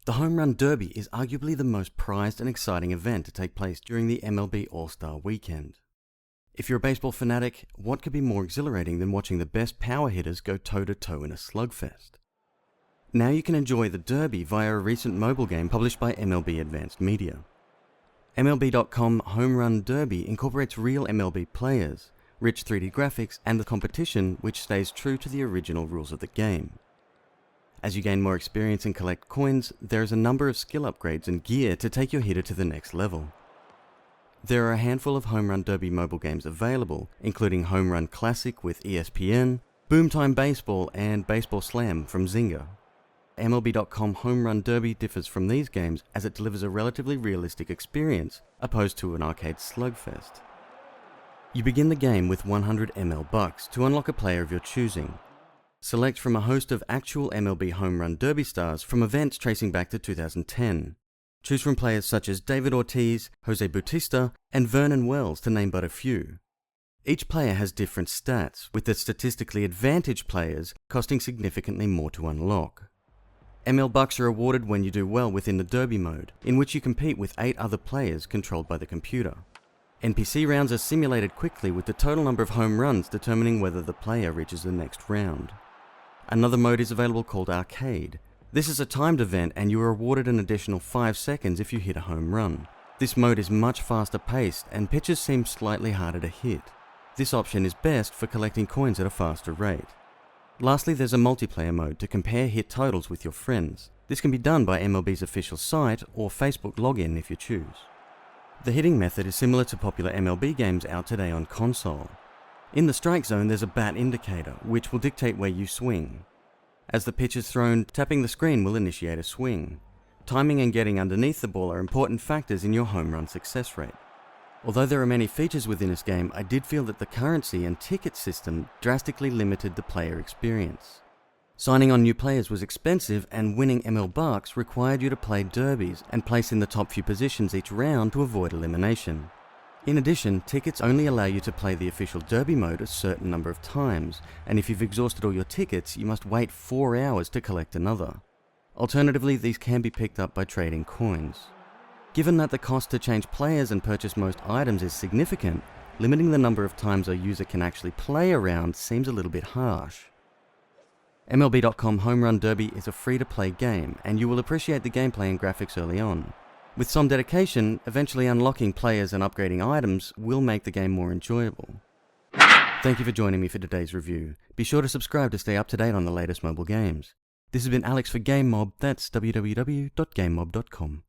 The Home Run Derby is arguably the most prized and exciting event to take place during the MLB All-Star Weekend. If you're a baseball fanatic, what could be more exhilarating than watching the best power hitters go toe-to-toe in a slugfest? Now you can enjoy the Derby via a recent mobile game published by MLB Advanced Media. MLB.com Home Run Derby incorporates real MLB players, rich 3D graphics, and the competition which stays true to the original rules of the game. As you gain more experience and collect coins, there is a number of skill upgrades and gear to take your hitter to the next level. There are a handful of Home Run Derby mobile games available, including Home Run Classic with ESPN, Boomtime Baseball, and Baseball Slam from Zynga. MLB.com Home Run Derby differs from these games as it delivers a relatively realistic experience, opposed to an arcade slugfest. You begin the game with 100 ML bucks to unlock a player of your choosing. Select from a host of actual MLB Home Run Derby stars from events tracing back to 2010. Choose from players such as David Ortiz, Jose Bautista, and Vernon Wells, to name but a few. Each player has different stats, with the statistically advantaged players costing significantly more to unlock. ML bucks are awarded when you do well within the Derby mode, in which you compete with 8 other players controlled by the computer. NPC rounds are simulated quickly, with the total number of home runs determining whether the player reaches the next round. Another mode is available called Arcade. This is a timed event and you are awarded an additional 5 seconds if you hit a home run. This mode is much faster paced and pitches seem slightly harder to hit. This option is best for collecting coins at a faster rate. Lastly, there's a multiplayer mode to compare hit totals with your friends. This can be done by MLB's official site or Facebook login if you choose. The hitting method is similar to popular MLB games out today on console. In the strike zone, there's a bat indicator, which will dictate where you swing. As the pitch is thrown, tapping the screen will initiate a swing. Timing and getting underneath the ball are important factors in your home run success rate. Although there are many features within this game, I did feel that the currency and ticket system drastically limited the player experience. Signing on new players was expensive, and winning ML bucks required you to play derbies and place in the top few positions each round to avoid elimination. In addition, tickets only allow you to play the official Derby mode a certain number of times, and if you've exhausted all your tickets, you must wait 4 hours to collect another. Alternatively, these can be picked up by trading coins. Given that the cost to change players and purchase most items is significant, limiting the number of times a user can actually play a round seems a little bit harsh. MLB.com Home Run Derby is a free-to-play game, and you will appreciate the gameplay and graphics early on. With some dedication, eventually unlocking players and upgrading items will make the game more enjoyable. Thank you for joining me for today's review. Be sure to subscribe to stay up to date on the latest mobile games. This has been Alex for Game Mob, that's www.gamemob.com.